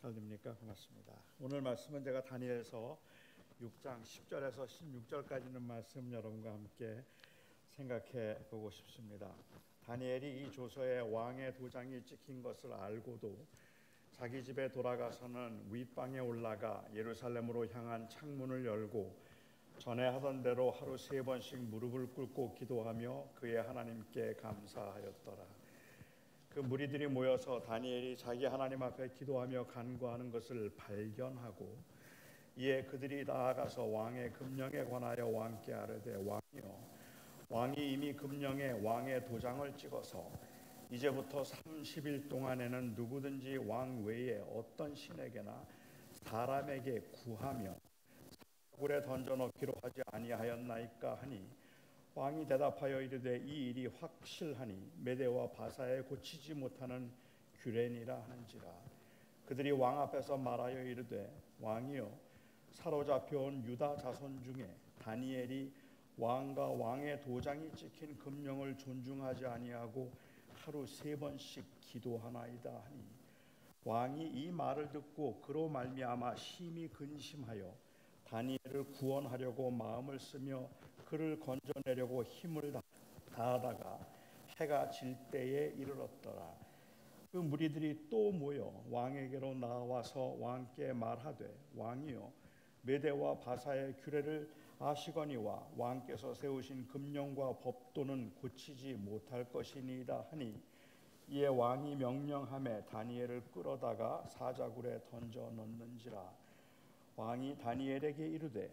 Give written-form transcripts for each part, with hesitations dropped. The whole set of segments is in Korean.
잘 됩니까? 고맙습니다. 오늘 말씀은 제가 다니엘서 6장 10절에서 16절까지는 말씀 여러분과 함께 생각해 보고 싶습니다. 다니엘이 이 조서에 왕의 도장이 찍힌 것을 알고도 자기 집에 돌아가서는 윗방에 올라가 예루살렘으로 향한 창문을 열고 전에 하던 대로 하루 3번씩 무릎을 꿇고 기도하며 그의 하나님께 감사하였더라. 그 무리들이 모여서 다니엘이 자기 하나님 앞에 기도하며 간구하는 것을 발견하고 이에 그들이 나아가서 왕의 금령에 관하여 왕께 아뢰되 왕이여, 왕이 이미 금령에 왕의 도장을 찍어서 이제부터 30일 동안에는 누구든지 왕 외에 어떤 신에게나 사람에게 구하며 굴에 던져넣기로 하지 아니하였나이까 하니 왕이 대답하여 이르되 이 일이 확실하니 메대와 바사에 고치지 못하는 규례니라 하는지라. 그들이 왕 앞에서 말하여 이르되 왕이여, 사로잡혀온 유다 자손 중에 다니엘이 왕과 왕의 도장이 찍힌 금령을 존중하지 아니하고 하루 3번씩 기도하나이다 하니 왕이 이 말을 듣고 그로 말미암아 심히 근심하여 다니엘을 구원하려고 마음을 쓰며 그를 건져내려고 힘을 다하다가 해가 질 때에 이르렀더라. 그 무리들이 또 모여 왕에게로 나와서 왕께 말하되 왕이여, 메대와 바사의 규례를 아시거니와 왕께서 세우신 금령과 법도는 고치지 못할 것이니이다 하니 이에 왕이 명령하매 다니엘을 끌어다가 사자굴에 던져 넣는지라. 왕이 다니엘에게 이르되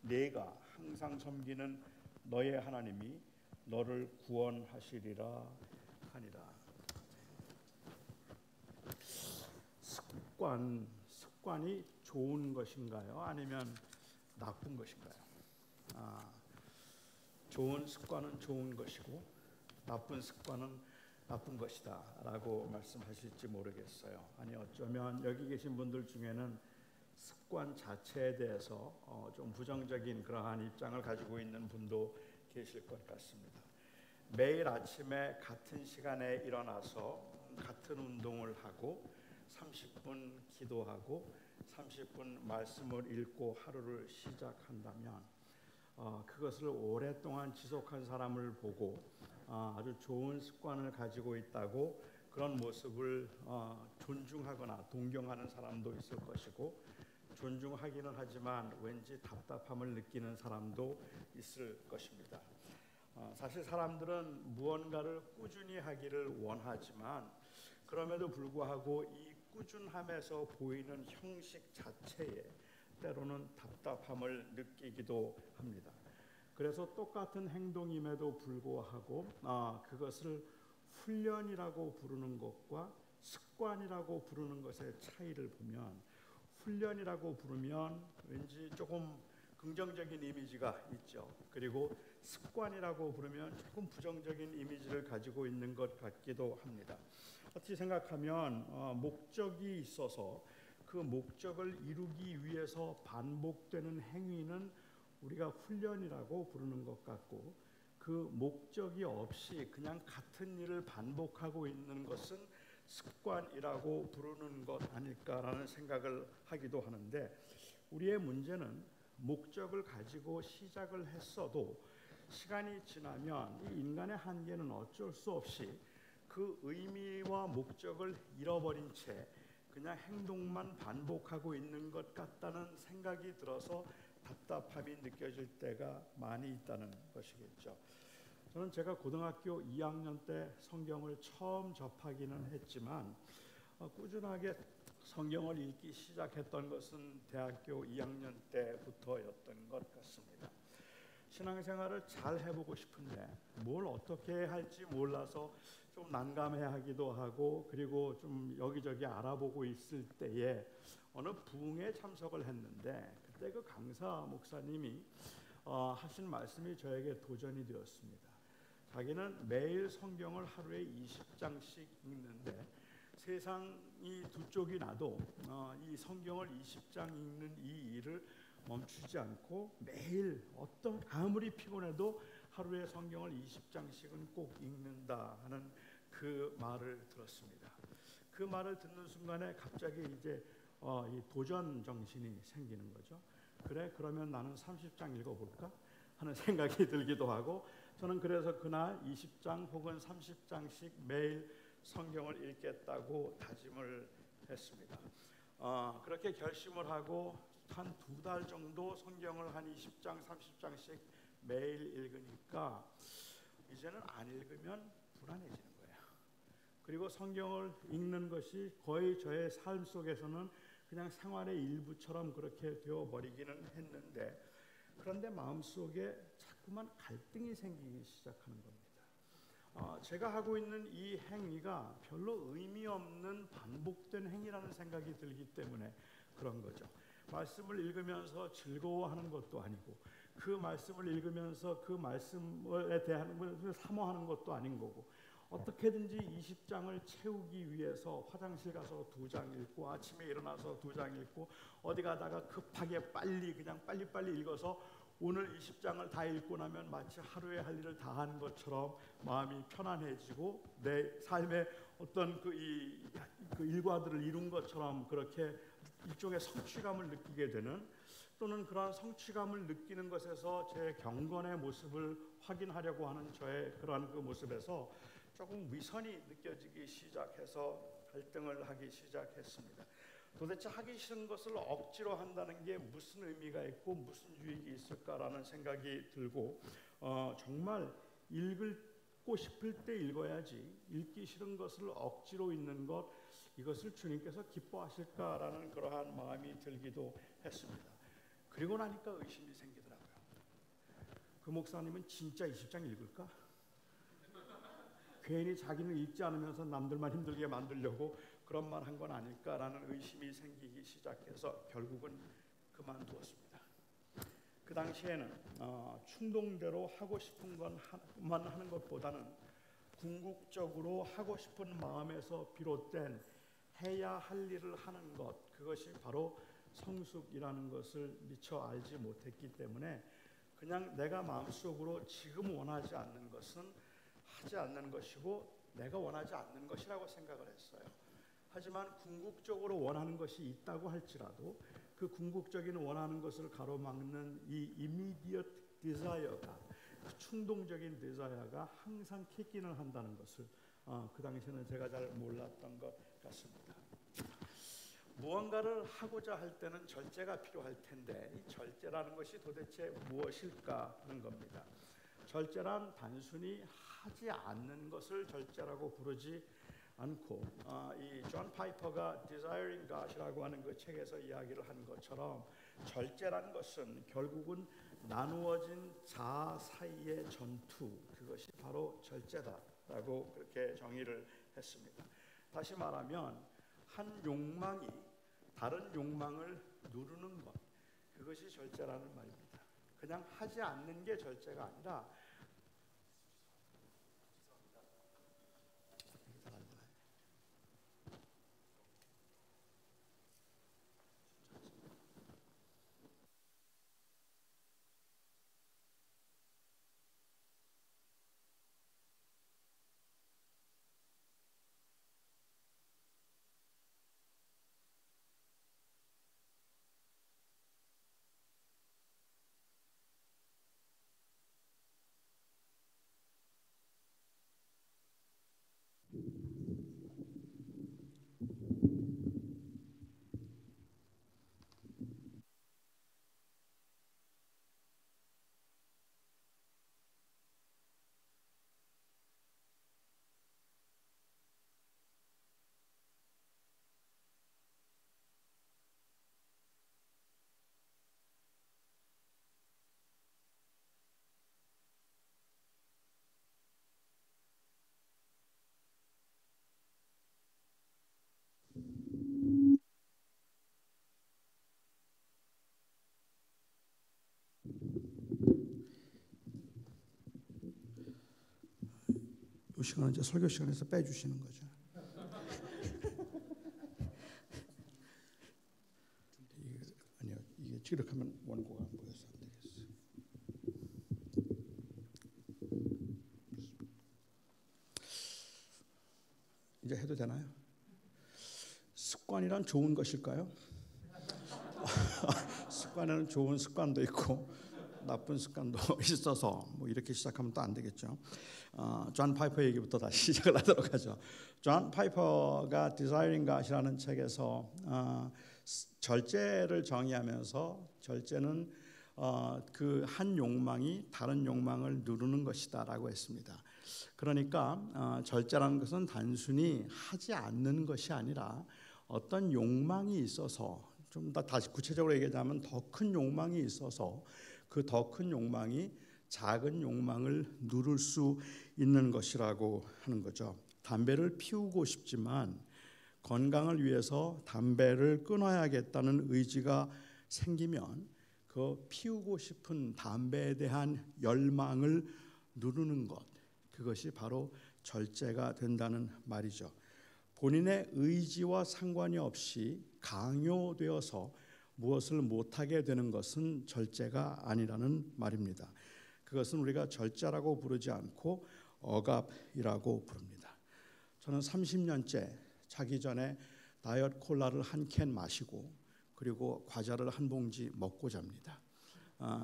네가 항상 섬기는 너의 하나님이 너를 구원하시리라 하니라. 습관이 좋은 것인가요? 아니면 나쁜 것인가요? 좋은 습관은 좋은 것이고 나쁜 습관은 나쁜 것이다 라고 말씀하실지 모르겠어요. 아니 어쩌면 여기 계신 분들 중에는 습관 자체에 대해서 좀 부정적인 그러한 입장을 가지고 있는 분도 계실 것 같습니다. 매일 아침에 같은 시간에 일어나서 같은 운동을 하고 30분 기도하고 30분 말씀을 읽고 하루를 시작한다면 그것을 오랫동안 지속한 사람을 보고 아주 좋은 습관을 가지고 있다고 그런 모습을 존중하거나 동경하는 사람도 있을 것이고 존중하기는 하지만 왠지 답답함을 느끼는 사람도 있을 것입니다. 사실 사람들은 무언가를 꾸준히 하기를 원하지만 그럼에도 불구하고 이 꾸준함에서 보이는 형식 자체에 때로는 답답함을 느끼기도 합니다. 그래서 똑같은 행동임에도 불구하고 그것을 훈련이라고 부르는 것과 습관이라고 부르는 것의 차이를 보면 훈련이라고 부르면 왠지 조금 긍정적인 이미지가 있죠. 그리고 습관이라고 부르면 조금 부정적인 이미지를 가지고 있는 것 같기도 합니다. 어떻게 생각하면 목적이 있어서 그 목적을 이루기 위해서 반복되는 행위는 우리가 훈련이라고 부르는 것 같고 그 목적이 없이 그냥 같은 일을 반복하고 있는 것은 습관이라고 부르는 것 아닐까라는 생각을 하기도 하는데 우리의 문제는 목적을 가지고 시작을 했어도 시간이 지나면 이 인간의 한계는 어쩔 수 없이 그 의미와 목적을 잃어버린 채 그냥 행동만 반복하고 있는 것 같다는 생각이 들어서 답답함이 느껴질 때가 많이 있다는 것이겠죠. 저는 제가 고등학교 2학년 때 성경을 처음 접하기는 했지만 꾸준하게 성경을 읽기 시작했던 것은 대학교 2학년 때부터였던 것 같습니다. 신앙생활을 잘 해보고 싶은데 뭘 어떻게 할지 몰라서 좀 난감해하기도 하고 그리고 좀 여기저기 알아보고 있을 때에 어느 부흥에 참석을 했는데 그때 그 강사 목사님이 하신 말씀이 저에게 도전이 되었습니다. 자기는 매일 성경을 하루에 20장씩 읽는데 세상이 두 쪽이 나도 이 성경을 20장 읽는 이 일을 멈추지 않고 매일 아무리 피곤해도 하루에 성경을 20장씩은 꼭 읽는다 하는 그 말을 들었습니다. 그 말을 듣는 순간에 갑자기 이제 이 도전 정신이 생기는 거죠. 그래, 그러면 나는 30장 읽어볼까 하는 생각이 들기도 하고, 저는 그래서 그날 20장 혹은 30장씩 매일 성경을 읽겠다고 다짐을 했습니다. 그렇게 결심을 하고 한 2달 정도 성경을 한 20장, 30장씩 매일 읽으니까 이제는 안 읽으면 불안해지는 거예요. 그리고 성경을 읽는 것이 거의 저의 삶 속에서는 그냥 생활의 일부처럼 그렇게 되어버리기는 했는데, 그런데 마음속에 자꾸만 갈등이 생기기 시작하는 겁니다. 제가 하고 있는 이 행위가 별로 의미 없는 반복된 행위라는 생각이 들기 때문에 그런 거죠. 말씀을 읽으면서 즐거워하는 것도 아니고, 그 말씀을 읽으면서 그 말씀에 대한 것을 사모하는 것도 아닌 거고, 어떻게든지 20장을 채우기 위해서 화장실 가서 2장 읽고, 아침에 일어나서 2장 읽고, 어디 가다가 급하게 그냥 빨리빨리 읽어서 오늘 20장을 다 읽고 나면 마치 하루에 할 일을 다 한 것처럼 마음이 편안해지고, 내 삶의 어떤 그 일과들을 이룬 것처럼 그렇게 일종의 성취감을 느끼게 되는, 또는 그러한 성취감을 느끼는 것에서 제 경건의 모습을 확인하려고 하는 저의 그러한 그 모습에서 조금 위선이 느껴지기 시작해서 갈등을 하기 시작했습니다. 도대체 하기 싫은 것을 억지로 한다는 게 무슨 의미가 있고 무슨 유익이 있을까라는 생각이 들고, 정말 읽고 싶을 때 읽어야지 읽기 싫은 것을 억지로 읽는 것, 이것을 주님께서 기뻐하실까라는 그러한 마음이 들기도 했습니다. 그리고 나니까 의심이 생기더라고요. 그 목사님은 진짜 20장 읽을까? 괜히 자기는 읽지 않으면서 남들만 힘들게 만들려고 그런 말 한 건 아닐까라는 의심이 생기기 시작해서 결국은 그만두었습니다. 그 당시에는 충동대로 하고 싶은 것만 하는 것보다는 궁극적으로 하고 싶은 마음에서 비롯된 해야 할 일을 하는 것, 그것이 바로 성숙이라는 것을 미처 알지 못했기 때문에 그냥 내가 마음속으로 지금 원하지 않는 것은 하지 않는 것이고 내가 원하지 않는 것이라고 생각을 했어요. 하지만 궁극적으로 원하는 것이 있다고 할지라도 그 궁극적인 원하는 것을 가로막는 이 immediate desire가, 충동적인 desire가 항상 킥인을 한다는 것을 그 당시에는 제가 잘 몰랐던 것 같습니다. 무언가를 하고자 할 때는 절제가 필요할 텐데, 이 절제라는 것이 도대체 무엇일까 하는 겁니다. 절제란 단순히 하지 않는 것을 절제라고 부르지 않고, 이 존 파이퍼가 Desiring God이라고 하는 그 책에서 이야기를 한 것처럼 절제라는 것은 결국은 나누어진 자아 사이의 전투, 그것이 바로 절제다라고 그렇게 정의를 했습니다. 다시 말하면 한 욕망이 다른 욕망을 누르는 것, 그것이 절제라는 말입니다. 그냥 하지 않는 게 절제가 아니라, 이 시간은 이제 설교 시간에서 빼주시는 거죠. 이게 지력하면 원고가 안 보여서 안 되겠어요. 이제 해도 되나요? 습관이란 좋은 것일까요? 습관에는 좋은 습관도 있고 나쁜 습관도 있어서 뭐 이렇게 시작하면 또 안 되겠죠. 존 파이퍼 얘기부터 다시 시작을 하도록 하죠. 존 파이퍼가 Desiring God이라는 책에서 절제를 정의하면서 절제는 그 한 욕망이 다른 욕망을 누르는 것이다라고 했습니다. 그러니까 절제라는 것은 단순히 하지 않는 것이 아니라 어떤 욕망이 있어서 좀 더 다시 구체적으로 얘기하자면 더 큰 욕망이 있어서 그 더 큰 욕망이 작은 욕망을 누를 수 있는 것이라고 하는 거죠. 담배를 피우고 싶지만 건강을 위해서 담배를 끊어야겠다는 의지가 생기면 그 피우고 싶은 담배에 대한 열망을 누르는 것, 그것이 바로 절제가 된다는 말이죠. 본인의 의지와 상관이 없이 강요되어서 무엇을 못하게 되는 것은 절제가 아니라는 말입니다. 그것은 우리가 절제라고 부르지 않고 억압이라고 부릅니다. 저는 30년째 자기 전에 다이어트 콜라를 한 캔 마시고 그리고 과자를 한 봉지 먹고 잡니다.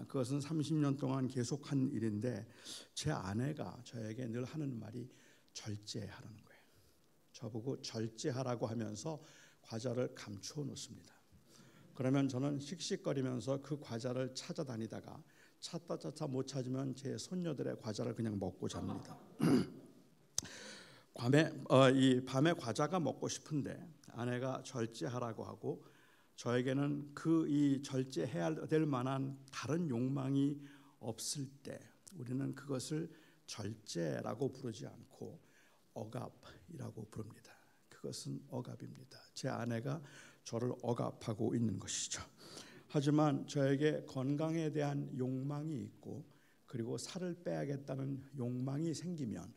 그것은 30년 동안 계속한 일인데 제 아내가 저에게 늘 하는 말이 절제하라는 거예요. 저보고 절제하라고 하면서 과자를 감추어 놓습니다. 그러면 저는 씩씩거리면서 그 과자를 찾아다니다가 찾다 못 찾으면 제 손녀들의 과자를 그냥 먹고 잡니다. 밤에 과자가 먹고 싶은데 아내가 절제하라고 하고 저에게는 이 절제해야 될 만한 다른 욕망이 없을 때 우리는 그것을 절제라고 부르지 않고 억압이라고 부릅니다. 그것은 억압입니다. 제 아내가 저를 억압하고 있는 것이죠. 하지만 저에게 건강에 대한 욕망이 있고 그리고 살을 빼야겠다는 욕망이 생기면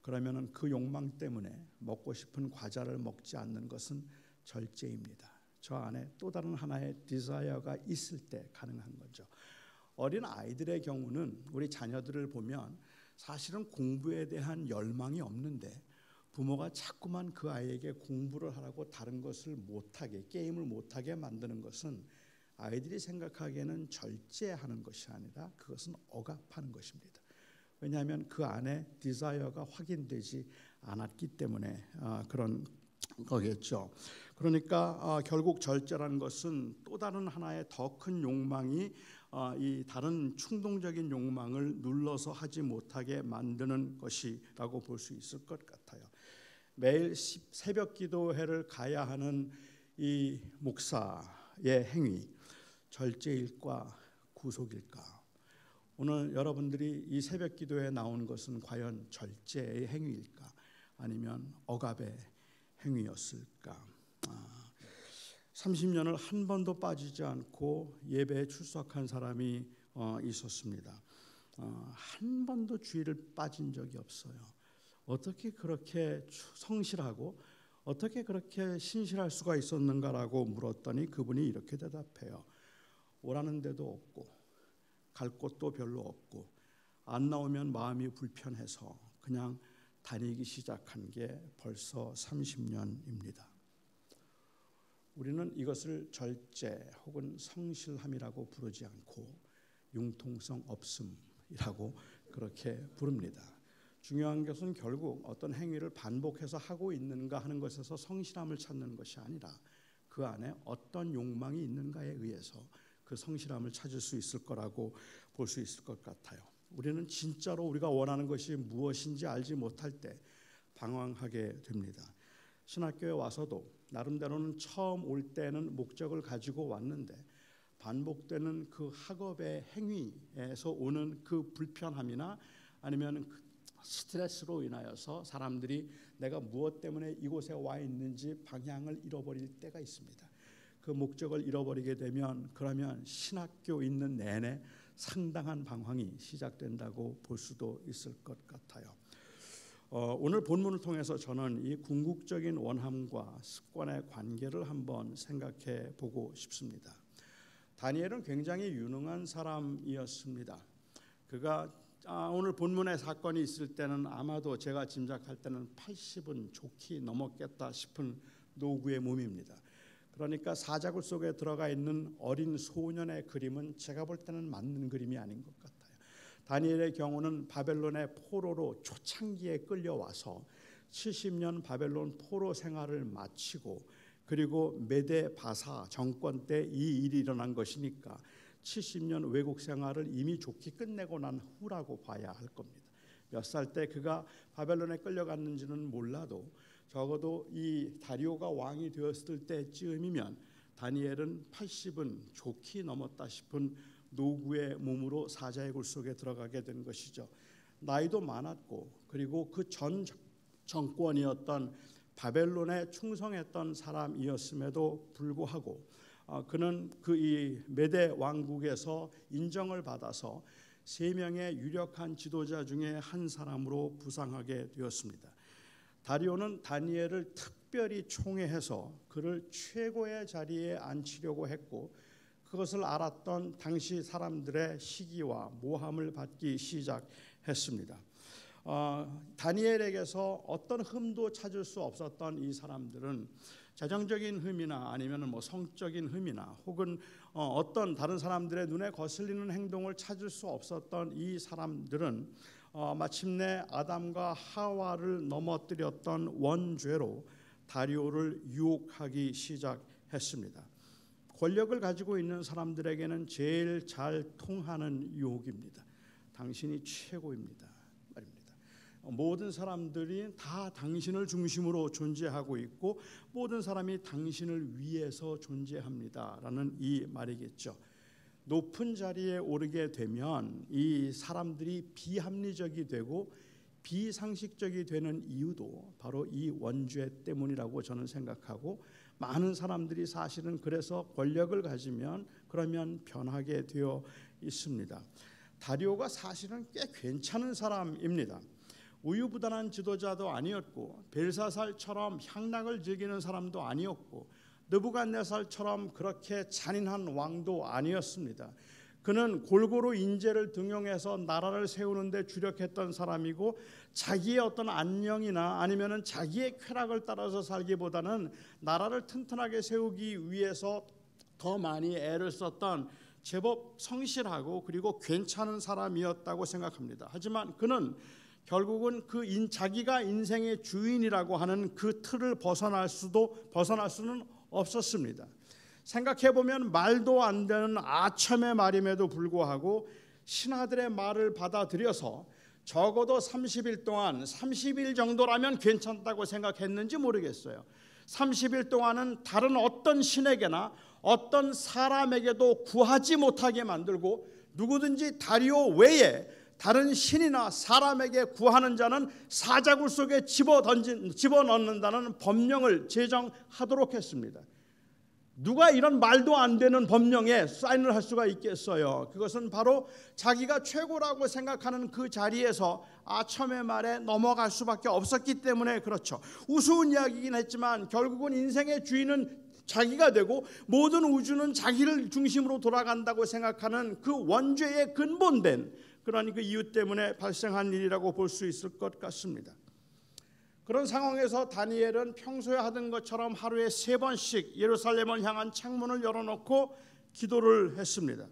그러면은 그 욕망 때문에 먹고 싶은 과자를 먹지 않는 것은 절제입니다. 저 안에 또 다른 하나의 디자이어가 있을 때 가능한 거죠. 어린 아이들의 경우는 우리 자녀들을 보면 사실은 공부에 대한 열망이 없는데 부모가 자꾸만 그 아이에게 공부를 하라고 다른 것을 못하게, 게임을 못하게 만드는 것은 아이들이 생각하기에는 절제하는 것이 아니라 그것은 억압하는 것입니다. 왜냐하면 그 안에 디자이어가 확인되지 않았기 때문에 그런 거겠죠. 그러니까 결국 절제라는 것은 또 다른 하나의 더 큰 욕망이 이 다른 충동적인 욕망을 눌러서 하지 못하게 만드는 것이라고 볼 수 있을 것 같아요. 매일 새벽 기도회를 가야 하는 이 목사의 행위, 절제일까 구속일까? 오늘 여러분들이 이 새벽 기도회에 나온 것은 과연 절제의 행위일까? 아니면 억압의 행위였을까? 30년을 한 번도 빠지지 않고 예배에 출석한 사람이 있었습니다. 한 번도 주일을 빠진 적이 없어요. 어떻게 그렇게 성실하고 어떻게 그렇게 신실할 수가 있었는가라고 물었더니 그분이 이렇게 대답해요. 오라는 데도 없고 갈 곳도 별로 없고 안 나오면 마음이 불편해서 그냥 다니기 시작한 게 벌써 30년입니다. 우리는 이것을 절제 혹은 성실함이라고 부르지 않고 융통성 없음이라고 그렇게 부릅니다. 중요한 것은 결국 어떤 행위를 반복해서 하고 있는가 하는 것에서 성실함을 찾는 것이 아니라 그 안에 어떤 욕망이 있는가에 의해서 그 성실함을 찾을 수 있을 거라고 볼 수 있을 것 같아요. 우리는 진짜로 우리가 원하는 것이 무엇인지 알지 못할 때 방황하게 됩니다. 신학교에 와서도 나름대로는 처음 올 때는 목적을 가지고 왔는데 반복되는 그 학업의 행위에서 오는 그 불편함이나 아니면 그 스트레스로 인하여서 사람들이 내가 무엇 때문에 이곳에 와 있는지 방향을 잃어버릴 때가 있습니다. 그 목적을 잃어버리게 되면 그러면 신학교 있는 내내 상당한 방황이 시작된다고 볼 수도 있을 것 같아요. 오늘 본문을 통해서 저는 이 궁극적인 원함과 습관의 관계를 한번 생각해 보고 싶습니다. 다니엘은 굉장히 유능한 사람이었습니다. 그가 오늘 본문의 사건이 있을 때는 아마도 제가 짐작할 때는 80은 좋게 넘었겠다 싶은 노구의 몸입니다. 그러니까 사자굴 속에 들어가 있는 어린 소년의 그림은 제가 볼 때는 맞는 그림이 아닌 것 같아요. 다니엘의 경우는 바벨론의 포로로 초창기에 끌려와서 70년 바벨론 포로 생활을 마치고 그리고 메데 바사 정권 때 이 일이 일어난 것이니까 70년 외국 생활을 이미 좋게 끝내고 난 후라고 봐야 할 겁니다. 몇 살 때 그가 바벨론에 끌려갔는지는 몰라도 적어도 이 다리오가 왕이 되었을 때쯤이면 다니엘은 80은 좋게 넘었다 싶은 노구의 몸으로 사자의 굴 속에 들어가게 된 것이죠. 나이도 많았고 그리고 그 전 정권이었던 바벨론에 충성했던 사람이었음에도 불구하고 그는 그 이 메데 왕국에서 인정을 받아서 3명의 유력한 지도자 중에 한 사람으로 부상하게 되었습니다. 다리오는 다니엘을 특별히 총애해서 그를 최고의 자리에 앉히려고 했고 그것을 알았던 당시 사람들의 시기와 모함을 받기 시작했습니다. 다니엘에게서 어떤 흠도 찾을 수 없었던 이 사람들은 재정적인 흠이나 아니면 성적인 흠이나 혹은 어떤 다른 사람들의 눈에 거슬리는 행동을 찾을 수 없었던 이 사람들은 마침내 아담과 하와를 넘어뜨렸던 원죄로 다리오를 유혹하기 시작했습니다. 권력을 가지고 있는 사람들에게는 제일 잘 통하는 유혹입니다. 당신이 최고입니다 말입니다. 모든 사람들이 다 당신을 중심으로 존재하고 있고 모든 사람이 당신을 위해서 존재합니다라는 이 말이겠죠. 높은 자리에 오르게 되면 이 사람들이 비합리적이 되고 비상식적이 되는 이유도 바로 이 원죄 때문이라고 저는 생각하고 많은 사람들이 사실은 그래서 권력을 가지면 그러면 변하게 되어 있습니다. 다리오가 사실은 꽤 괜찮은 사람입니다. 우유부단한 지도자도 아니었고 벨사살처럼 향락을 즐기는 사람도 아니었고 느부갓네살처럼 그렇게 잔인한 왕도 아니었습니다. 그는 골고루 인재를 등용해서 나라를 세우는데 주력했던 사람이고 자기의 어떤 안녕이나 아니면은 자기의 쾌락을 따라서 살기보다는 나라를 튼튼하게 세우기 위해서 더 많이 애를 썼던 제법 성실하고 그리고 괜찮은 사람이었다고 생각합니다. 하지만 그는 결국은 자기가 인생의 주인이라고 하는 그 틀을 벗어날 수는 없었습니다. 생각해보면 말도 안 되는 아첨의 말임에도 불구하고 신하들의 말을 받아들여서 적어도 30일 동안 30일 정도라면 괜찮다고 생각했는지 모르겠어요. 30일 동안은 다른 어떤 신에게나 어떤 사람에게도 구하지 못하게 만들고 누구든지 다리오 외에 다른 신이나 사람에게 구하는 자는 사자굴 속에 집어넣는다는 법령을 제정하도록 했습니다. 누가 이런 말도 안 되는 법령에 사인을 할 수가 있겠어요? 그것은 바로 자기가 최고라고 생각하는 그 자리에서 아첨의 말에 넘어갈 수밖에 없었기 때문에 그렇죠. 우스운 이야기이긴 했지만 결국은 인생의 주인은 자기가 되고 모든 우주는 자기를 중심으로 돌아간다고 생각하는 그 원죄의 근본된 그러니 그 이유 때문에 발생한 일이라고 볼 수 있을 것 같습니다. 그런 상황에서 다니엘은 평소에 하던 것처럼 하루에 3번씩 예루살렘을 향한 창문을 열어놓고 기도를 했습니다.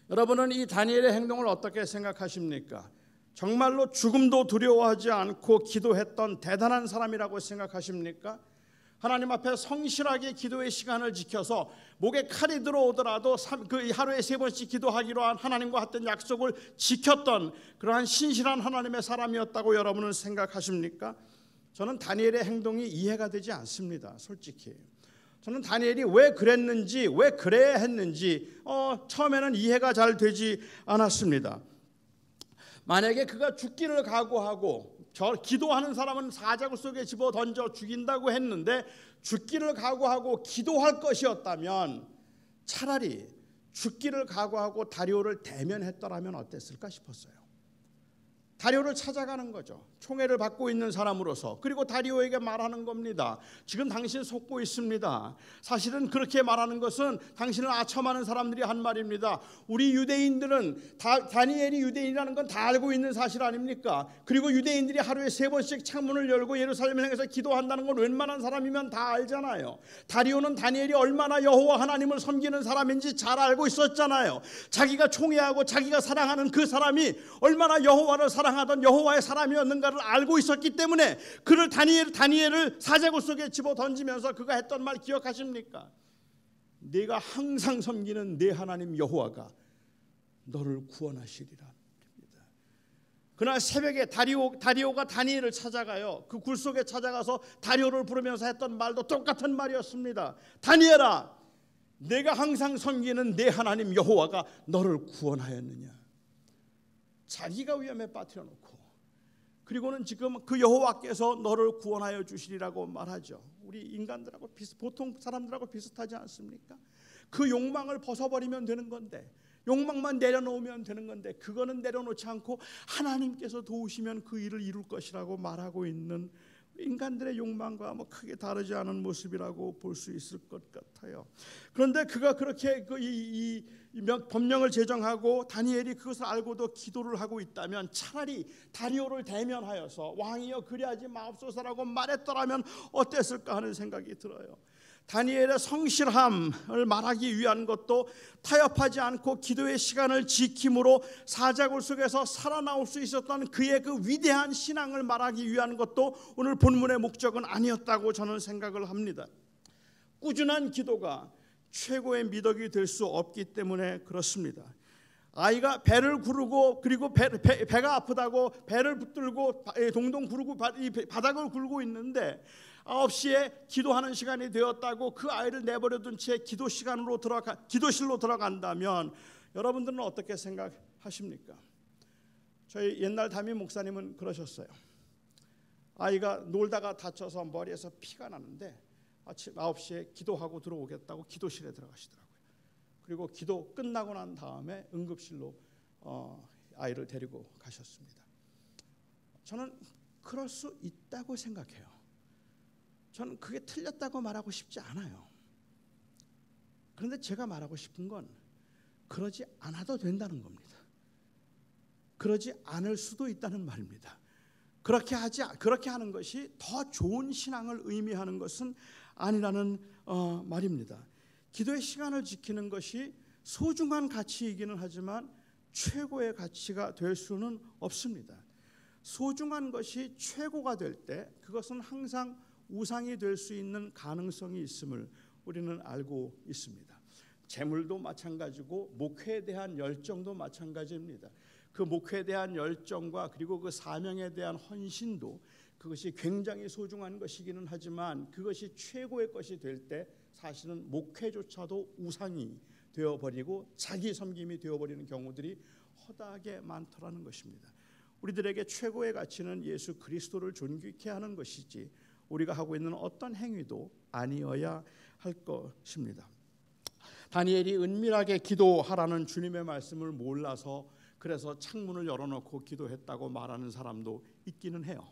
여러분은 이 다니엘의 행동을 어떻게 생각하십니까? 정말로 죽음도 두려워하지 않고 기도했던 대단한 사람이라고 생각하십니까? 하나님 앞에 성실하게 기도의 시간을 지켜서 목에 칼이 들어오더라도 그 하루에 3번씩 기도하기로 한 하나님과 했던 약속을 지켰던 그러한 신실한 하나님의 사람이었다고 여러분은 생각하십니까? 저는 다니엘의 행동이 이해가 되지 않습니다. 솔직히 저는 다니엘이 왜 그랬는지 왜 그래야 했는지 처음에는 이해가 잘 되지 않았습니다. 만약에 그가 죽기를 각오하고 기도하는 사람은 사자굴 속에 집어 던져 죽인다고 했는데 죽기를 각오하고 기도할 것이었다면 차라리 죽기를 각오하고 다리오를 대면했더라면 어땠을까 싶었어요. 다리오를 찾아가는 거죠. 총애를 받고 있는 사람으로서. 그리고 다리오에게 말하는 겁니다. 지금 당신 속고 있습니다. 사실은 그렇게 말하는 것은 당신을 아첨하는 사람들이 한 말입니다. 우리 유대인들은 다니엘이 유대인이라는 건 다 알고 있는 사실 아닙니까? 그리고 유대인들이 하루에 3번씩 창문을 열고 예루살렘을 향해서 기도한다는 건 웬만한 사람이면 다 알잖아요. 다리오는 다니엘이 얼마나 여호와 하나님을 섬기는 사람인지 잘 알고 있었잖아요. 자기가 총애하고 자기가 사랑하는 그 사람이 얼마나 여호와를 사랑하던 여호와의 사람이었는가를 알고 있었기 때문에 그를 다니엘을 사제굴 속에 집어 던지면서 그가 했던 말 기억하십니까? 네가 항상 섬기는 네 하나님 여호와가 너를 구원하시리라. 그날 새벽에 다리오가 다니엘을 찾아가요. 그 굴 속에 찾아가서 다리오를 부르면서 했던 말도 똑같은 말이었습니다. 다니엘아, 내가 항상 섬기는 네 하나님 여호와가 너를 구원하였느냐. 자기가 위험에 빠뜨려 놓고, 그리고는 지금 그 여호와께서 너를 구원하여 주시리라고 말하죠. 우리 인간들하고 보통 사람들하고 비슷하지 않습니까? 그 욕망을 벗어버리면 되는 건데, 욕망만 내려놓으면 되는 건데, 그거는 내려놓지 않고 하나님께서 도우시면 그 일을 이룰 것이라고 말하고 있는 인간들의 욕망과 뭐 크게 다르지 않은 모습이라고 볼 수 있을 것 같아요. 그런데 그가 그렇게 이 법령을 제정하고 다니엘이 그것을 알고도 기도를 하고 있다면 차라리 다리오를 대면하여서 왕이여 그리하지 마옵소서라고 말했더라면 어땠을까 하는 생각이 들어요. 다니엘의 성실함을 말하기 위한 것도 타협하지 않고 기도의 시간을 지킴으로 사자굴 속에서 살아나올 수 있었던 그의 그 위대한 신앙을 말하기 위한 것도 오늘 본문의 목적은 아니었다고 저는 생각을 합니다. 꾸준한 기도가 최고의 미덕이 될 수 없기 때문에 그렇습니다. 아이가 배를 구르고 그리고 배가 아프다고 배를 붙들고 동동 구르고 바닥을 굴고 있는데 9시에 기도하는 시간이 되었다고 그 아이를 내버려둔 채 기도실로 들어간다면 여러분들은 어떻게 생각하십니까? 저희 옛날 담임 목사님은 그러셨어요. 아이가 놀다가 다쳐서 머리에서 피가 나는데 아침 9시에 기도하고 들어오겠다고 기도실에 들어가시더라고요. 그리고 기도 끝나고 난 다음에 응급실로 아이를 데리고 가셨습니다. 저는 그럴 수 있다고 생각해요. 저는 그게 틀렸다고 말하고 싶지 않아요. 그런데 제가 말하고 싶은 건 그러지 않아도 된다는 겁니다. 그러지 않을 수도 있다는 말입니다. 그렇게 하는 것이 더 좋은 신앙을 의미하는 것은 아니라는 말입니다. 기도의 시간을 지키는 것이 소중한 가치이기는 하지만 최고의 가치가 될 수는 없습니다. 소중한 것이 최고가 될 때 그것은 항상 우상이 될 수 있는 가능성이 있음을 우리는 알고 있습니다. 재물도 마찬가지고 목회에 대한 열정도 마찬가지입니다. 그 목회에 대한 열정과 그리고 그 사명에 대한 헌신도 그것이 굉장히 소중한 것이기는 하지만 그것이 최고의 것이 될 때 사실은 목회조차도 우상이 되어버리고 자기 섬김이 되어버리는 경우들이 허다하게 많더라는 것입니다. 우리들에게 최고의 가치는 예수 그리스도를 존귀케 하는 것이지 우리가 하고 있는 어떤 행위도 아니어야 할 것입니다. 다니엘이 은밀하게 기도하라는 주님의 말씀을 몰라서 그래서 창문을 열어놓고 기도했다고 말하는 사람도 있기는 해요.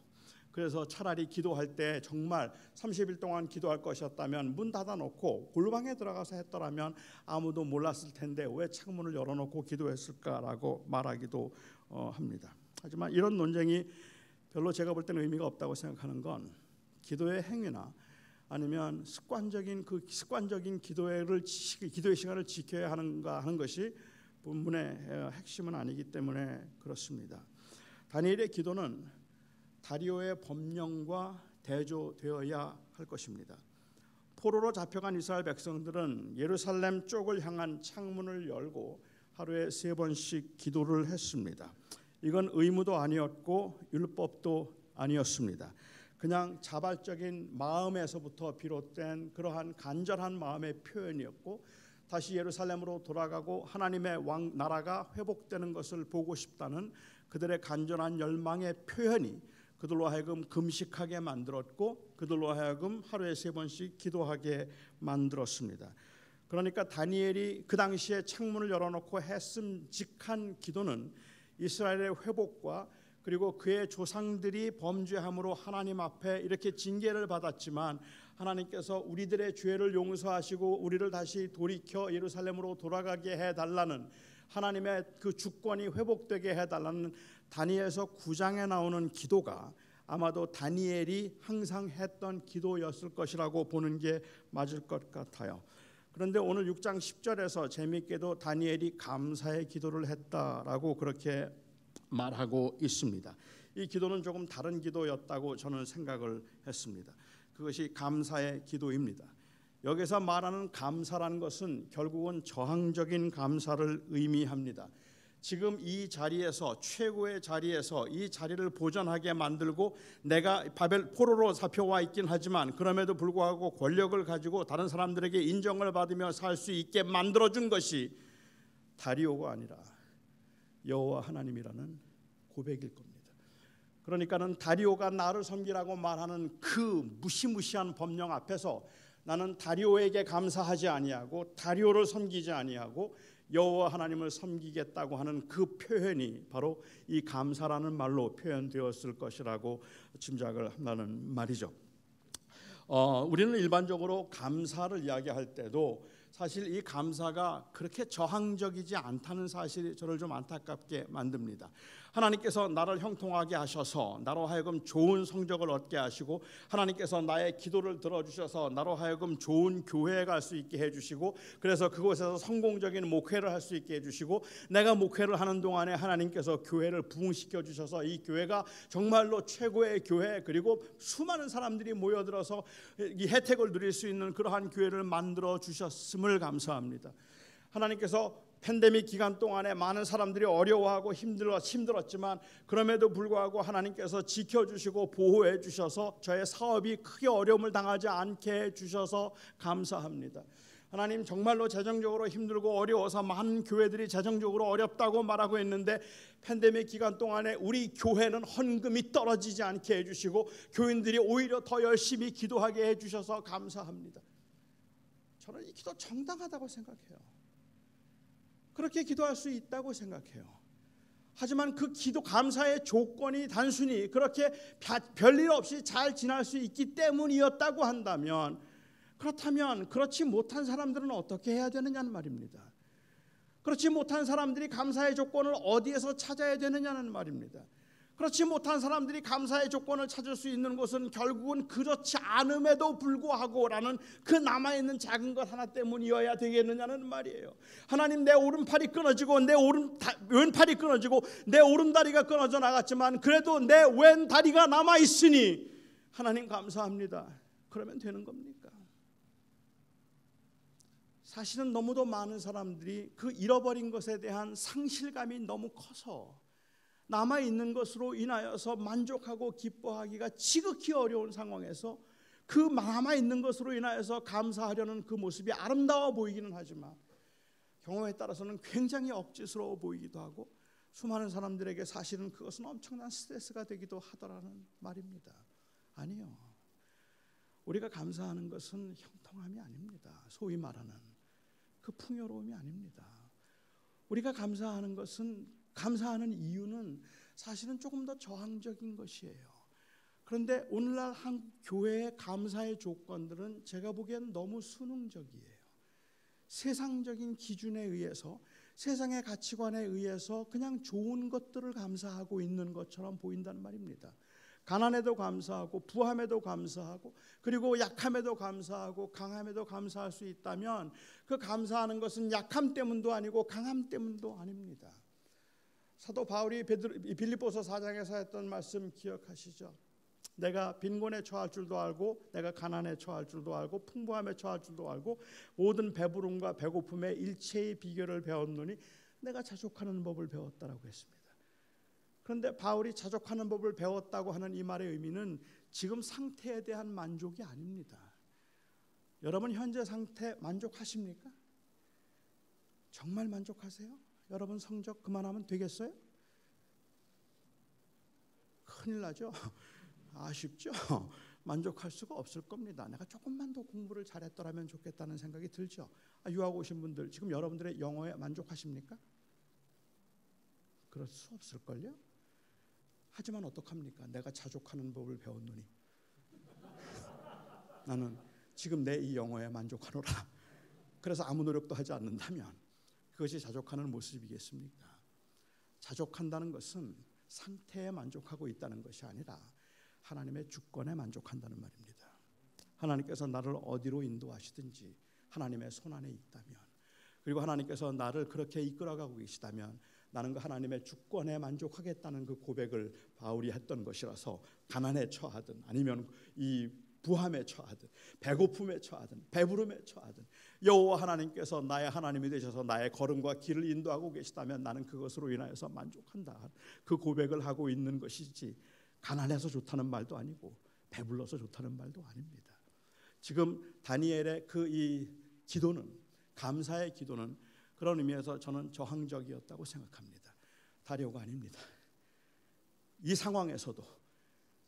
그래서 차라리 기도할 때 정말 30일 동안 기도할 것이었다면 문 닫아놓고 골방에 들어가서 했더라면 아무도 몰랐을 텐데 왜 창문을 열어놓고 기도했을까라고 말하기도 합니다. 하지만 이런 논쟁이 별로 제가 볼 때는 의미가 없다고 생각하는 건 기도의 행위나 아니면 습관적인 기도의 시간을 지켜야 하는가 하는 것이 본문의 핵심은 아니기 때문에 그렇습니다. 다니엘의 기도는 다리오의 법령과 대조되어야 할 것입니다. 포로로 잡혀간 이스라엘 백성들은 예루살렘 쪽을 향한 창문을 열고 하루에 3번씩 기도를 했습니다. 이건 의무도 아니었고 율법도 아니었습니다. 그냥 자발적인 마음에서부터 비롯된 그러한 간절한 마음의 표현이었고 다시 예루살렘으로 돌아가고 하나님의 나라가 회복되는 것을 보고 싶다는 그들의 간절한 열망의 표현이 그들로 하여금 금식하게 만들었고 그들로 하여금 하루에 3번씩 기도하게 만들었습니다. 그러니까 다니엘이 그 당시에 창문을 열어놓고 했음직한 기도는 이스라엘의 회복과 그리고 그의 조상들이 범죄함으로 하나님 앞에 이렇게 징계를 받았지만 하나님께서 우리들의 죄를 용서하시고 우리를 다시 돌이켜 예루살렘으로 돌아가게 해달라는 하나님의 그 주권이 회복되게 해달라는 다니엘서 9장에 나오는 기도가 아마도 다니엘이 항상 했던 기도였을 것이라고 보는 게 맞을 것 같아요. 그런데 오늘 6장 10절에서 재미있게도 다니엘이 감사의 기도를 했다라고 그렇게 말하고 있습니다. 이 기도는 조금 다른 기도였다고 저는 생각을 했습니다. 그것이 감사의 기도입니다. 여기서 말하는 감사라는 것은 결국은 저항적인 감사를 의미합니다. 지금 이 자리에서 최고의 자리에서 이 자리를 보존하게 만들고 내가 바벨 포로로 잡혀와 있긴 하지만 그럼에도 불구하고 권력을 가지고 다른 사람들에게 인정을 받으며 살 수 있게 만들어준 것이 다리오가 아니라 여호와 하나님이라는 고백일 겁니다. 그러니까는 다리오가 나를 섬기라고 말하는 그 무시무시한 법령 앞에서 나는 다리오에게 감사하지 아니하고 다리오를 섬기지 아니하고 여호와 하나님을 섬기겠다고 하는 그 표현이 바로 이 감사라는 말로 표현되었을 것이라고 짐작을 한다는 말이죠. 우리는 일반적으로 감사를 이야기할 때도 사실 이 감사가 그렇게 저항적이지 않다는 사실이 저를 좀 안타깝게 만듭니다. 하나님께서 나를 형통하게 하셔서 나로 하여금 좋은 성적을 얻게 하시고 하나님께서 나의 기도를 들어주셔서 나로 하여금 좋은 교회에 갈 수 있게 해주시고 그래서 그곳에서 성공적인 목회를 할 수 있게 해주시고 내가 목회를 하는 동안에 하나님께서 교회를 부흥시켜 주셔서 이 교회가 정말로 최고의 교회 그리고 수많은 사람들이 모여들어서 이 혜택을 누릴 수 있는 그러한 교회를 만들어 주셨음을 감사합니다. 하나님께서 팬데믹 기간 동안에 많은 사람들이 어려워하고 힘들었지만 그럼에도 불구하고 하나님께서 지켜주시고 보호해 주셔서 저의 사업이 크게 어려움을 당하지 않게 해주셔서 감사합니다. 하나님 정말로 재정적으로 힘들고 어려워서 많은 교회들이 재정적으로 어렵다고 말하고 있는데 팬데믹 기간 동안에 우리 교회는 헌금이 떨어지지 않게 해주시고 교인들이 오히려 더 열심히 기도하게 해주셔서 감사합니다. 저는 이 기도 정당하다고 생각해요. 그렇게 기도할 수 있다고 생각해요. 하지만 그 기도 감사의 조건이 단순히 그렇게 별일 없이 잘 지날 수 있기 때문이었다고 한다면 그렇다면 그렇지 못한 사람들은 어떻게 해야 되느냐는 말입니다. 그렇지 못한 사람들이 감사의 조건을 어디에서 찾아야 되느냐는 말입니다. 그렇지 못한 사람들이 감사의 조건을 찾을 수 있는 곳은 결국은 그렇지 않음에도 불구하고라는 그 남아있는 작은 것 하나 때문이어야 되겠느냐는 말이에요. 하나님 내 오른팔이 끊어지고 내 왼팔이 끊어지고 내 오른다리가 끊어져 나갔지만 그래도 내 왼다리가 남아있으니 하나님 감사합니다. 그러면 되는 겁니까? 사실은 너무도 많은 사람들이 그 잃어버린 것에 대한 상실감이 너무 커서 남아있는 것으로 인하여서 만족하고 기뻐하기가 지극히 어려운 상황에서 그 남아있는 것으로 인하여서 감사하려는 그 모습이 아름다워 보이기는 하지만 경우에 따라서는 굉장히 억지스러워 보이기도 하고 수많은 사람들에게 사실은 그것은 엄청난 스트레스가 되기도 하더라는 말입니다. 아니요. 우리가 감사하는 것은 형통함이 아닙니다. 소위 말하는 그 풍요로움이 아닙니다. 우리가 감사하는 것은 감사하는 이유는 사실은 조금 더 저항적인 것이에요. 그런데 오늘날 한국 교회의 감사의 조건들은 제가 보기엔 너무 수능적이에요. 세상적인 기준에 의해서 세상의 가치관에 의해서 그냥 좋은 것들을 감사하고 있는 것처럼 보인다는 말입니다. 가난에도 감사하고 부함에도 감사하고 그리고 약함에도 감사하고 강함에도 감사할 수 있다면 그 감사하는 것은 약함 때문도 아니고 강함 때문도 아닙니다. 사도 바울이 빌립보서 4장에서 했던 말씀 기억하시죠? 내가 빈곤에 처할 줄도 알고 내가 가난에 처할 줄도 알고 풍부함에 처할 줄도 알고 모든 배부름과 배고픔의 일체의 비결을 배웠노니 내가 자족하는 법을 배웠다라고 했습니다. 그런데 바울이 자족하는 법을 배웠다고 하는 이 말의 의미는 지금 상태에 대한 만족이 아닙니다. 여러분 현재 상태 만족하십니까? 정말 만족하세요? 여러분 성적 그만하면 되겠어요? 큰일 나죠? 아쉽죠? 만족할 수가 없을 겁니다. 내가 조금만 더 공부를 잘했더라면 좋겠다는 생각이 들죠. 유학 오신 분들 지금 여러분들의 영어에 만족하십니까? 그럴 수 없을걸요? 하지만 어떡합니까? 내가 자족하는 법을 배웠노니 나는 지금 내 이 영어에 만족하노라. 그래서 아무 노력도 하지 않는다면 그것이 자족하는 모습이겠습니까? 자족한다는 것은 상태에 만족하고 있다는 것이 아니라 하나님의 주권에 만족한다는 말입니다. 하나님께서 나를 어디로 인도하시든지 하나님의 손안에 있다면, 그리고 하나님께서 나를 그렇게 이끌어가고 계시다면 나는 그 하나님의 주권에 만족하겠다는 그 고백을 바울이 했던 것이라서, 가난에 처하든 아니면 이 부함에 처하든 배고픔에 처하든 배부름에 처하든 여호와 하나님께서 나의 하나님이 되셔서 나의 걸음과 길을 인도하고 계시다면 나는 그것으로 인하여서 만족한다. 그 고백을 하고 있는 것이지, 가난해서 좋다는 말도 아니고 배불러서 좋다는 말도 아닙니다. 지금 다니엘의 그 이 기도는, 감사의 기도는 그런 의미에서 저는 저항적이었다고 생각합니다. 다리오가 아닙니다. 이 상황에서도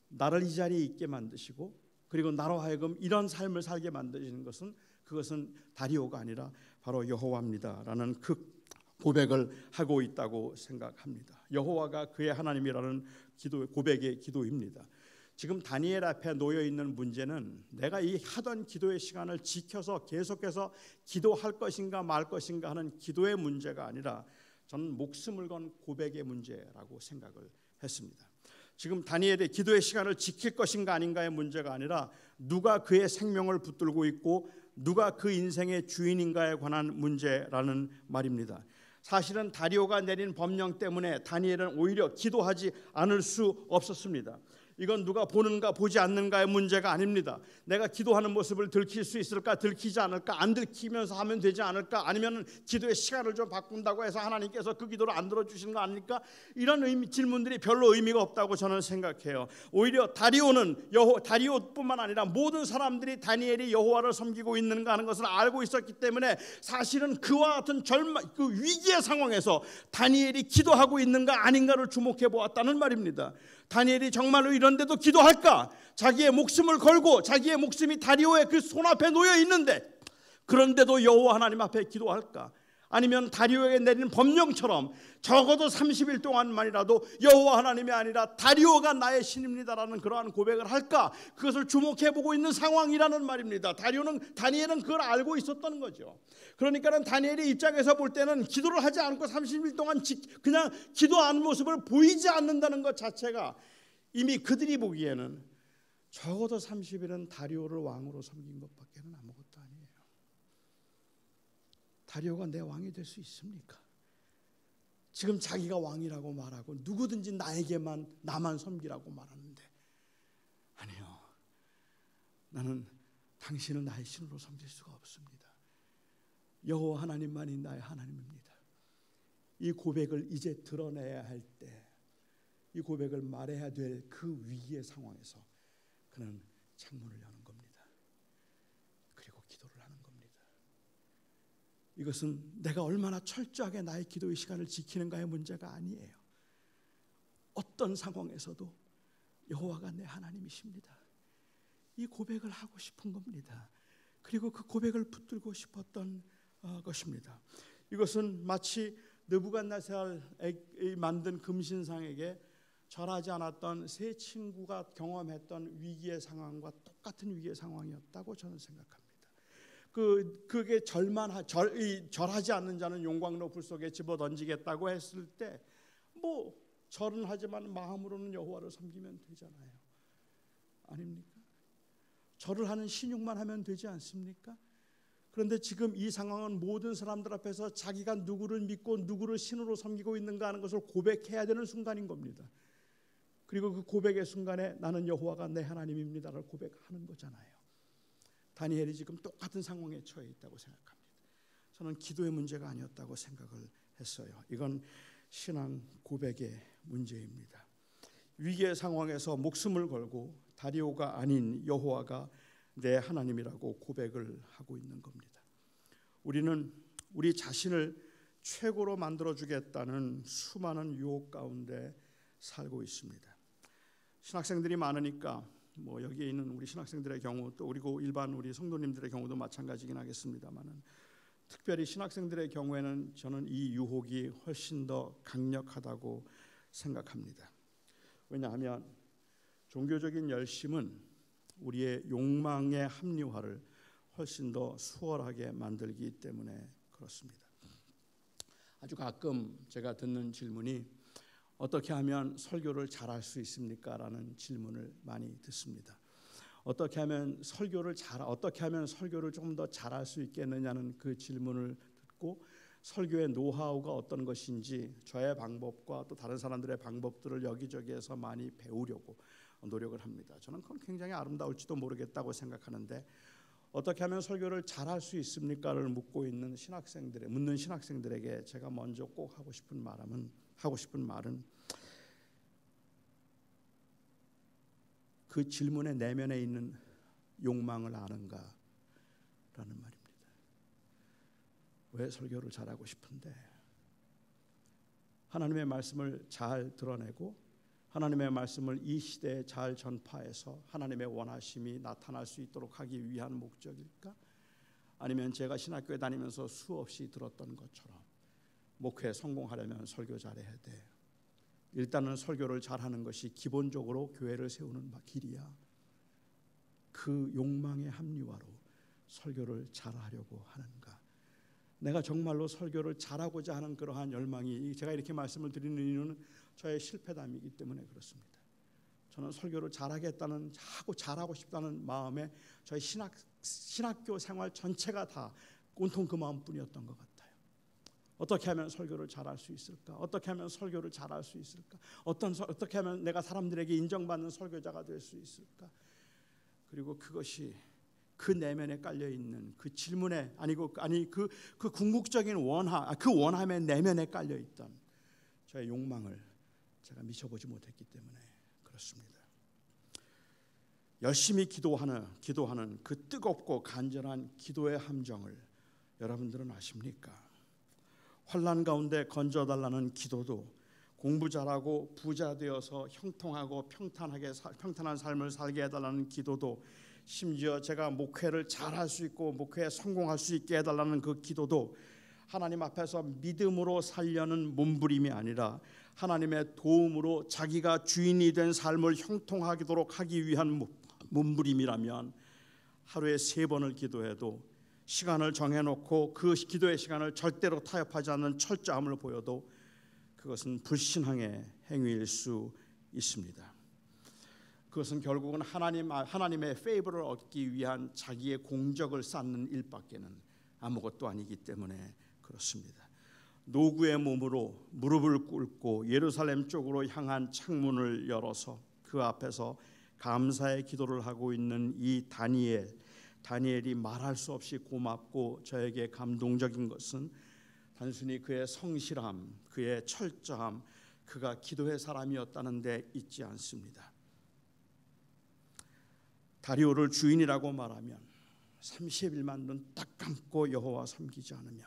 나를 이 자리에 있게 만드시고 그리고 나로 하여금 이런 삶을 살게 만드시는 것은, 그것은 다리오가 아니라 바로 여호와입니다라는 그 고백을 하고 있다고 생각합니다. 여호와가 그의 하나님이라는 고백의 기도입니다. 지금 다니엘 앞에 놓여 있는 문제는 내가 이 하던 기도의 시간을 지켜서 계속해서 기도할 것인가 말 것인가 하는 기도의 문제가 아니라 저는 목숨을 건 고백의 문제라고 생각을 했습니다. 지금 다니엘의 기도의 시간을 지킬 것인가 아닌가의 문제가 아니라 누가 그의 생명을 붙들고 있고 누가 그 인생의 주인인가에 관한 문제라는 말입니다. 사실은 다리오가 내린 법령 때문에 다니엘은 오히려 기도하지 않을 수 없었습니다. 이건 누가 보는가 보지 않는가의 문제가 아닙니다. 내가 기도하는 모습을 들킬 수 있을까, 들키지 않을까, 안 들키면서 하면 되지 않을까, 아니면 기도의 시간을 좀 바꾼다고 해서 하나님께서 그 기도를 안 들어주시는 거 아닙니까? 이런 질문들이 별로 의미가 없다고 저는 생각해요. 오히려 다리오뿐만 아니라 모든 사람들이 다니엘이 여호와를 섬기고 있는가 하는 것을 알고 있었기 때문에 사실은 그와 같은 그 위기의 상황에서 다니엘이 기도하고 있는가 아닌가를 주목해 보았다는 말입니다. 다니엘이 정말로 이런데도 기도할까? 자기의 목숨을 걸고 자기의 목숨이 다리오의 그 손앞에 놓여 있는데 그런데도 여호와 하나님 앞에 기도할까? 아니면 다리오에게 내린 법령처럼 적어도 30일 동안만이라도 여호와 하나님이 아니라 다리오가 나의 신입니다라는 그러한 고백을 할까? 그것을 주목해보고 있는 상황이라는 말입니다. 다니엘은 그걸 알고 있었던 거죠. 그러니까는 다니엘의 입장에서 볼 때는 기도를 하지 않고 30일 동안 그냥 기도하는 모습을 보이지 않는다는 것 자체가 이미 그들이 보기에는 적어도 30일은 다리오를 왕으로 섬긴 것밖에는 아무것도 아니에요. 다리오가 내 왕이 될 수 있습니까? 지금 자기가 왕이라고 말하고 누구든지 나만 섬기라고 말하는데, 아니요, 나는 당신은 나의 신으로 섬길 수가 없습니다. 여호와 하나님만이 나의 하나님입니다. 이 고백을 이제 드러내야 할 때, 이 고백을 말해야 될 그 위기의 상황에서 그는 창문을 여는 겁니다. 그리고 기도를 하는 겁니다. 이것은 내가 얼마나 철저하게 나의 기도의 시간을 지키는가의 문제가 아니에요. 어떤 상황에서도 여호와가 내 하나님이십니다. 이 고백을 하고 싶은 겁니다. 그리고 그 고백을 붙들고 싶었던 것입니다. 이것은 마치 느부갓네살이 만든 금신상에게 절하지 않았던 세 친구가 경험했던 위기의 상황과 똑같은 위기의 상황이었다고 저는 생각합니다. 그게 절하지 않는 자는 용광로 불 속에 집어 던지겠다고 했을 때 뭐 절은 하지만 마음으로는 여호와를 섬기면 되잖아요. 아닙니까? 절을 하는 신용만 하면 되지 않습니까? 그런데 지금 이 상황은 모든 사람들 앞에서 자기가 누구를 믿고 누구를 신으로 섬기고 있는가 하는 것을 고백해야 되는 순간인 겁니다. 그리고 그 고백의 순간에 나는 여호와가 내 하나님입니다를 고백하는 거잖아요. 다니엘이 지금 똑같은 상황에 처해 있다고 생각합니다. 저는 기도의 문제가 아니었다고 생각을 했어요. 이건 신앙 고백의 문제입니다. 위기의 상황에서 목숨을 걸고 다리오가 아닌 여호와가 내 하나님이라고 고백을 하고 있는 겁니다. 우리는 우리 자신을 최고로 만들어주겠다는 수많은 유혹 가운데 살고 있습니다. 신학생들이 많으니까 뭐 여기에 있는 우리 신학생들의 경우 또 그리고 일반 우리 성도님들의 경우도 마찬가지긴 하겠습니다만은 특별히 신학생들의 경우에는 저는 이 유혹이 훨씬 더 강력하다고 생각합니다. 왜냐하면 종교적인 열심은 우리의 욕망의 합리화를 훨씬 더 수월하게 만들기 때문에 그렇습니다. 아주 가끔 제가 듣는 질문이 어떻게 하면 설교를 잘할 수 있습니까? 라는 질문을 많이 듣습니다. 어떻게 하면 설교를 조금 더 잘할 수 있겠느냐는 그 질문을 듣고 설교의 노하우가 어떤 것인지 저의 방법과 또 다른 사람들의 방법들을 여기저기에서 많이 배우려고 노력을 합니다. 저는 그건 굉장히 아름다울지도 모르겠다고 생각하는데 어떻게 하면 설교를 잘할 수 있습니까를 묻는 신학생들에게 제가 먼저 꼭 하고 싶은 말은 그 질문의 내면에 있는 욕망을 아는가라는 말입니다. 왜 설교를 잘하고 싶은데? 하나님의 말씀을 잘 드러내고 하나님의 말씀을 이 시대에 잘 전파해서 하나님의 원하심이 나타날 수 있도록 하기 위한 목적일까? 아니면 제가 신학교에 다니면서 수없이 들었던 것처럼 목회에 성공하려면 설교 잘해야 돼. 일단은 설교를 잘하는 것이 기본적으로 교회를 세우는 길이야. 그 욕망의 합리화로 설교를 잘하려고 하는가? 내가 정말로 설교를 잘하고자 하는 그러한 열망이, 제가 이렇게 말씀을 드리는 이유는 저의 실패담이기 때문에 그렇습니다. 저는 설교를 잘하고 싶다는 마음에 저희 신학교 생활 전체가 다 온통 그 마음뿐이었던 것 같아요. 어떻게 하면 설교를 잘할 수 있을까? 어떻게 하면 설교를 잘할 수 있을까? 어떻게 하면 내가 사람들에게 인정받는 설교자가 될 수 있을까? 그리고 그것이 그 내면에 깔려 있는 그 질문에 그 궁극적인 원함의 내면에 깔려 있던 저의 욕망을 제가 미쳐보지 못했기 때문에 그렇습니다. 열심히 기도하는 그 뜨겁고 간절한 기도의 함정을 여러분들은 아십니까? 환난 가운데 건져달라는 기도도 공부 잘하고 부자 되어서 형통하고 평탄한 삶을 살게 해달라는 기도도, 심지어 제가 목회를 잘할 수 있고 목회에 성공할 수 있게 해달라는 그 기도도 하나님 앞에서 믿음으로 살려는 몸부림이 아니라 하나님의 도움으로 자기가 주인이 된 삶을 형통하도록 하기 위한 몸부림이라면 하루에 3번을 기도해도, 시간을 정해놓고 그 기도의 시간을 절대로 타협하지 않는 철저함을 보여도 그것은 불신앙의 행위일 수 있습니다. 그것은 결국은 하나님의 페이버를 얻기 위한 자기의 공적을 쌓는 일밖에는 아무것도 아니기 때문에 그렇습니다. 노구의 몸으로 무릎을 꿇고 예루살렘 쪽으로 향한 창문을 열어서 그 앞에서 감사의 기도를 하고 있는 이 다니엘이 말할 수 없이 고맙고 저에게 감동적인 것은 단순히 그의 성실함, 그의 철저함, 그가 기도의 사람이었다는 데 있지 않습니다. 다리오를 주인이라고 말하면 30일만 눈 딱 감고 여호와 섬기지 않으면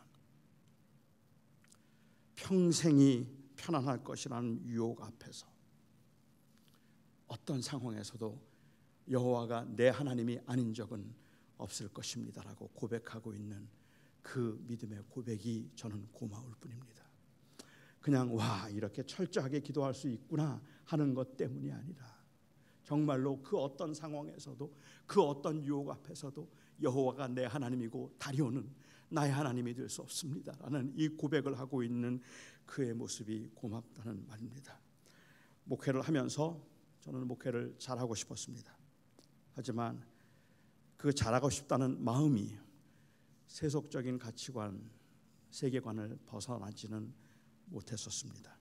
평생이 편안할 것이라는 유혹 앞에서 어떤 상황에서도 여호와가 내 하나님이 아닌 적은 없을 것입니다라고 고백하고 있는 그 믿음의 고백이 저는 고마울 뿐입니다. 그냥 이렇게 철저하게 기도할 수 있구나 하는 것 때문이 아니라 정말로 그 어떤 상황에서도 그 어떤 유혹 앞에서도 여호와가 내 하나님이고 다리오는 나의 하나님이 될 수 없습니다라는 이 고백을 하고 있는 그의 모습이 고맙다는 말입니다. 목회를 하면서 저는 목회를 잘하고 싶었습니다. 하지만 그 잘하고 싶다는 마음이 세속적인 가치관, 세계관을 벗어나지는 못했었습니다.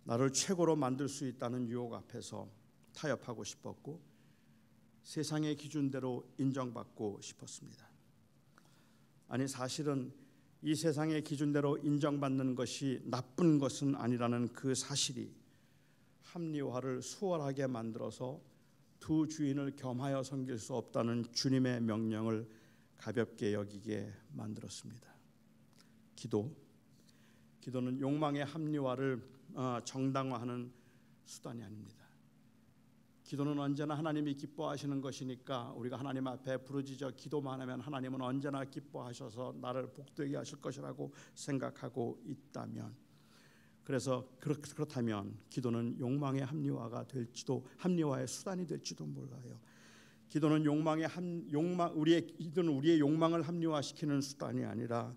나를 최고로 만들 수 있다는 유혹 앞에서 타협하고 싶었고 세상의 기준대로 인정받고 싶었습니다. 아니, 사실은 이 세상의 기준대로 인정받는 것이 나쁜 것은 아니라는 그 사실이 합리화를 수월하게 만들어서 두 주인을 겸하여 섬길 수 없다는 주님의 명령을 가볍게 여기게 만들었습니다. 기도는 욕망의 합리화를 정당화하는 수단이 아닙니다. 기도는 언제나 하나님이 기뻐하시는 것이니까 우리가 하나님 앞에 부르짖어 기도만 하면 하나님은 언제나 기뻐하셔서 나를 복되게 하실 것이라고 생각하고 있다면 그래서 그렇다면 기도는 욕망의 합리화의 수단이 될지도 몰라요. 기도는 우리의 욕망을 합리화시키는 수단이 아니라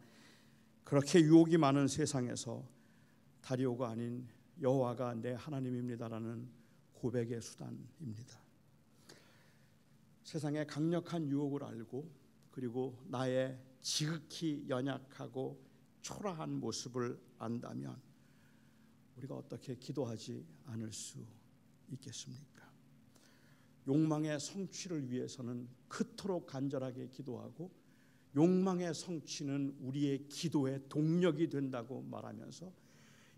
그렇게 유혹이 많은 세상에서 다리오가 아닌 여호와가 내 하나님입니다라는 고백의 수단입니다. 세상의 강력한 유혹을 알고 그리고 나의 지극히 연약하고 초라한 모습을 안다면 우리가 어떻게 기도하지 않을 수 있겠습니까? 욕망의 성취를 위해서는 그토록 간절하게 기도하고 욕망의 성취는 우리의 기도의 동력이 된다고 말하면서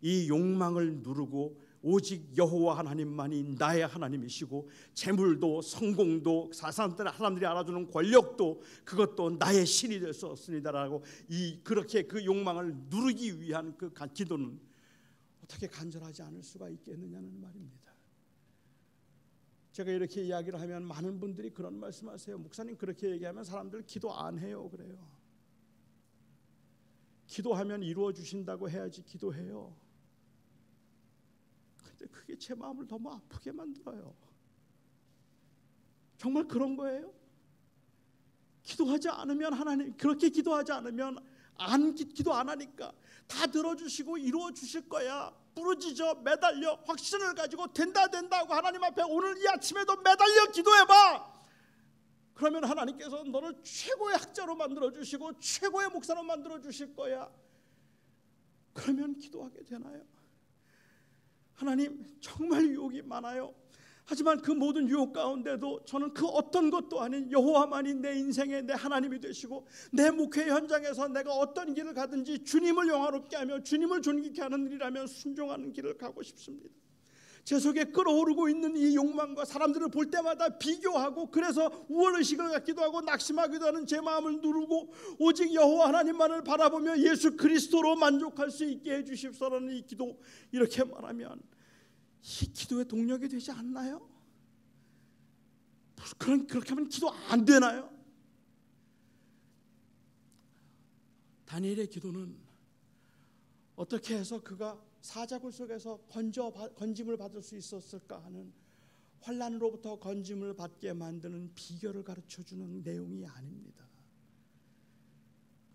이 욕망을 누르고 오직 여호와 하나님만이 나의 하나님이시고 재물도 성공도 사람들이 알아주는 권력도 그것도 나의 신이 될 수 없습니다라고 그렇게 그 욕망을 누르기 위한 그 기도는 어떻게 간절하지 않을 수가 있겠느냐는 말입니다. 제가 이렇게 이야기를 하면 많은 분들이 그런 말씀하세요. 목사님 그렇게 얘기하면 사람들 기도 안 해요 그래요. 기도하면 이루어 주신다고 해야지 기도해요. 근데 그게 제 마음을 너무 아프게 만들어요. 정말 그런 거예요? 기도하지 않으면 하나님 그렇게 기도하지 않으면 기도 안 하니까 다 들어주시고 이루어 주실 거야. 부르짖어 매달려 확신을 가지고 된다고 하나님 앞에 오늘 이 아침에도 매달려 기도해봐. 그러면 하나님께서 너를 최고의 학자로 만들어 주시고 최고의 목사로 만들어 주실 거야. 그러면 기도하게 되나요? 하나님 정말 유혹이 많아요. 하지만 그 모든 유혹 가운데도 저는 그 어떤 것도 아닌 여호와만이 내 인생의 내 하나님이 되시고 내 목회 현장에서 내가 어떤 길을 가든지 주님을 영화롭게 하며 주님을 존귀케 하는 일이라면 순종하는 길을 가고 싶습니다. 제 속에 끓어오르고 있는 이 욕망과 사람들을 볼 때마다 비교하고 그래서 우월의식을 갖기도 하고 낙심하기도 하는 제 마음을 누르고 오직 여호와 하나님만을 바라보며 예수 그리스도로 만족할 수 있게 해주십사라는 이 기도, 이렇게 말하면 이 기도의 동력이 되지 않나요? 그렇게 하면 기도 안 되나요? 다니엘의 기도는 어떻게 해서 그가 사자굴 속에서 건짐을 받을 수 있었을까 하는, 환난으로부터 건짐을 받게 만드는 비결을 가르쳐주는 내용이 아닙니다.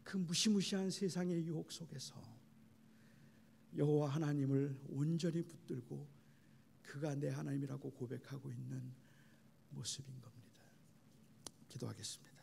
그 무시무시한 세상의 유혹 속에서 여호와 하나님을 온전히 붙들고 그가 내 하나님이라고 고백하고 있는 모습인 겁니다. 기도하겠습니다.